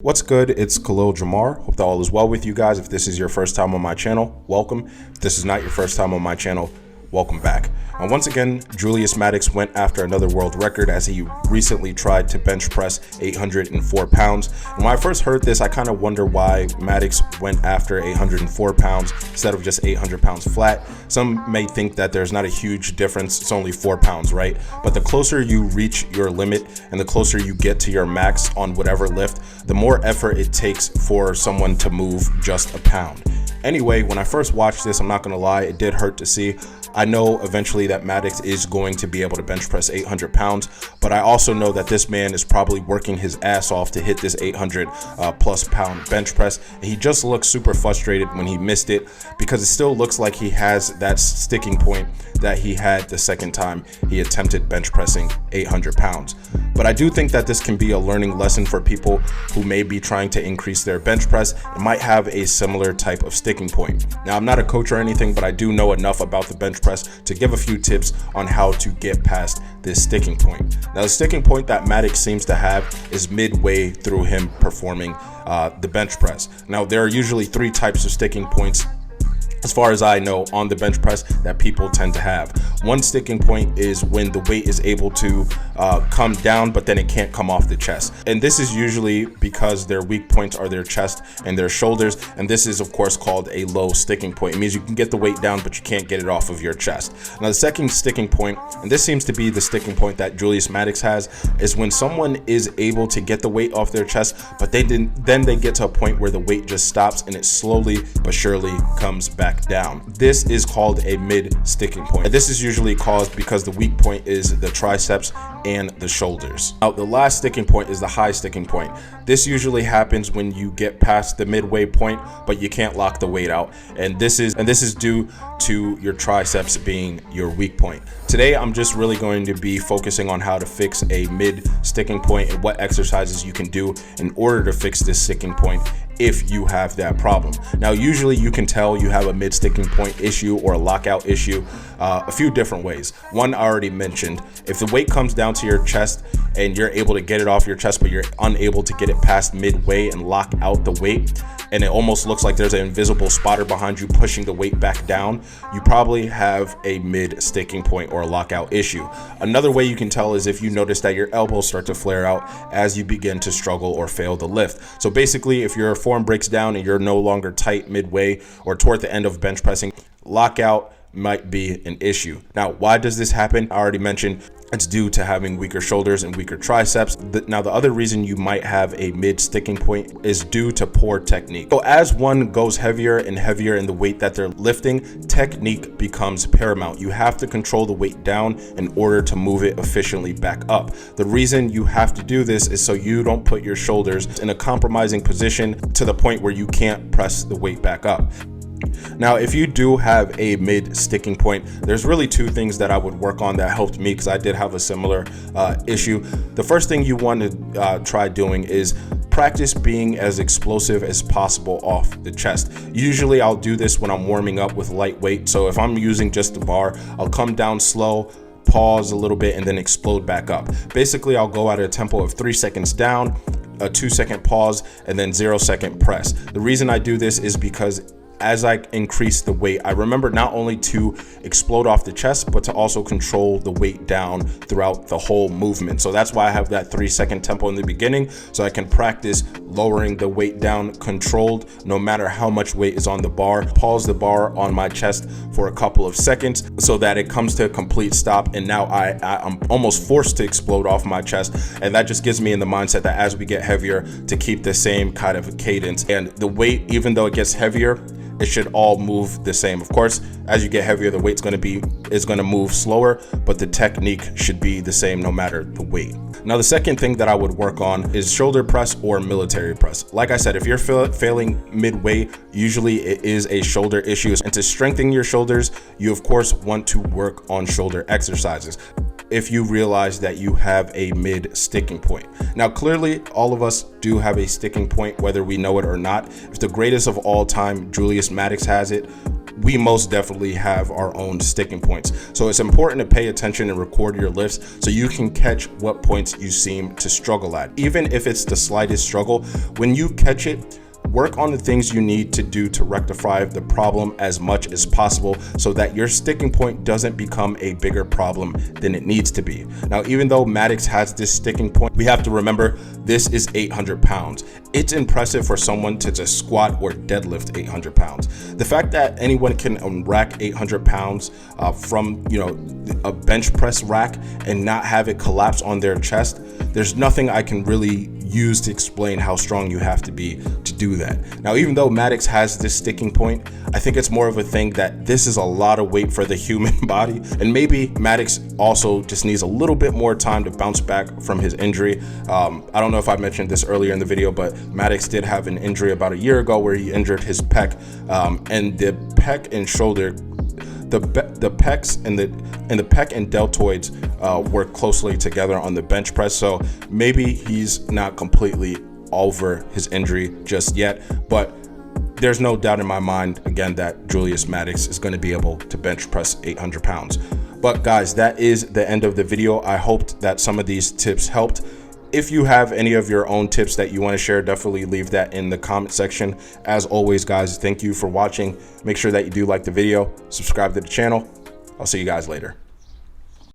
What's good? It's Khalil Jamar. Hope that all is well with you guys. If this is your first time on my channel, welcome. If this is not your first time on my channel, welcome back. And once again, Julius Maddox went after another world record as he recently tried to bench press 804 pounds. And when I first heard this, I kind of wonder why Maddox went after 804 pounds instead of just 800 pounds flat. Some may think that there's not a huge difference. It's only 4 pounds, right? But the closer you reach your limit and the closer you get to your max on whatever lift, the more effort it takes for someone to move just a pound. Anyway, when I first watched this, I'm not going to lie, it did hurt to see. I know eventually that Maddox is going to be able to bench press 800 pounds, but I also know that this man is probably working his ass off to hit this 800 plus pound bench press. He just looks super frustrated when he missed it because it still looks like he has that sticking point that he had the second time he attempted bench pressing 800 pounds. But I do think that this can be a learning lesson for people who may be trying to increase their bench press and might have a similar type of sticking point. Now, I'm not a coach or anything, but I do know enough about the bench press to give a few tips on how to get past this sticking point. Now, the sticking point that Maddox seems to have is midway through him performing the bench press. Now, there are usually 3 types of sticking points, as far as I know, on the bench press that people tend to have. One sticking point is when the weight is able to come down, but then it can't come off the chest. And this is usually because their weak points are their chest and their shoulders. And this is, of course, called a low sticking point. It means you can get the weight down, but you can't get it off of your chest. Now, the second sticking point, and this seems to be the sticking point that Julius Maddox has, is when someone is able to get the weight off their chest, but then they get to a point where the weight just stops and it slowly but surely comes back down. This is called a mid sticking point. And this is usually caused because the weak point is the triceps and the shoulders. Now, the last sticking point is the high sticking point. This usually happens when you get past the midway point, but you can't lock the weight out. And this is due to your triceps being your weak point. Today, I'm just really going to be focusing on how to fix a mid sticking point and what exercises you can do in order to fix this sticking point if you have that problem. Now, usually you can tell you have a mid sticking point issue or a lockout issue a few different ways. One I already mentioned: if the weight comes down to your chest and you're able to get it off your chest, but you're unable to get it past midway and lock out the weight, and it almost looks like there's an invisible spotter behind you pushing the weight back down, you probably have a mid sticking point or a lockout issue. Another way you can tell is if you notice that your elbows start to flare out as you begin to struggle or fail the lift. So basically, if your form breaks down and you're no longer tight midway or toward the end of bench pressing, lockout might be an issue. Now, why does this happen? I already mentioned it's due to having weaker shoulders and weaker triceps. Now, the other reason you might have a mid sticking point is due to poor technique. So as one goes heavier and heavier in the weight that they're lifting, technique becomes paramount. You have to control the weight down in order to move it efficiently back up. The reason you have to do this is so you don't put your shoulders in a compromising position to the point where you can't press the weight back up. Now, if you do have a mid sticking point, there's really 2 things that I would work on that helped me because I did have a similar issue. The first thing you want to try doing is practice being as explosive as possible off the chest. Usually I'll do this when I'm warming up with light weight. So if I'm using just the bar, I'll come down slow, pause a little bit, and then explode back up. Basically, I'll go at a tempo of 3 seconds down, a 2-second pause, and then 0-second press. The reason I do this is because as I increase the weight, I remember not only to explode off the chest, but to also control the weight down throughout the whole movement. So that's why I have that 3-second tempo in the beginning, so I can practice lowering the weight down controlled no matter how much weight is on the bar. Pause the bar on my chest for a couple of seconds so that it comes to a complete stop. And now I'm almost forced to explode off my chest. And that just gives me in the mindset that as we get heavier, to keep the same kind of cadence. And the weight, even though it gets heavier, it should all move the same. Of course, as you get heavier, the weight's going to move slower, but the technique should be the same no matter the weight. Now, the second thing that I would work on is shoulder press or military press. Like I said, if you're failing midway, usually it is a shoulder issue. And to strengthen your shoulders, you of course want to work on shoulder exercises if you realize that you have a mid sticking point. Now, clearly, all of us do have a sticking point, whether we know it or not. If the greatest of all time, Julius Maddox, has it, we most definitely have our own sticking points. So it's important to pay attention and record your lifts so you can catch what points you seem to struggle at. Even if it's the slightest struggle, when you catch it, work on the things you need to do to rectify the problem as much as possible so that your sticking point doesn't become a bigger problem than it needs to be. Now, even though Maddox has this sticking point, we have to remember this is 800 pounds. It's impressive for someone to just squat or deadlift 800 pounds. The fact that anyone can rack 800 pounds from a bench press rack and not have it collapse on their chest, there's nothing I can really use to explain how strong you have to be to do that. Now, even though Maddox has this sticking point, I think it's more of a thing that this is a lot of weight for the human body, and maybe Maddox also just needs a little bit more time to bounce back from his injury. I don't know if I mentioned this earlier in the video, but Maddox did have an injury about a year ago where he injured his pec, and the pec and shoulder, the pecs and the pec and deltoids work closely together on the bench press. So maybe he's not completely over his injury just yet, but there's no doubt in my mind, again, that Julius Maddox is going to be able to bench press 800 pounds. But guys, that is the end of the video. I hoped that some of these tips helped. If you have any of your own tips that you want to share, definitely leave that in the comment section. As always, guys, thank you for watching. Make sure that you do like the video, subscribe to the channel. I'll see you guys later.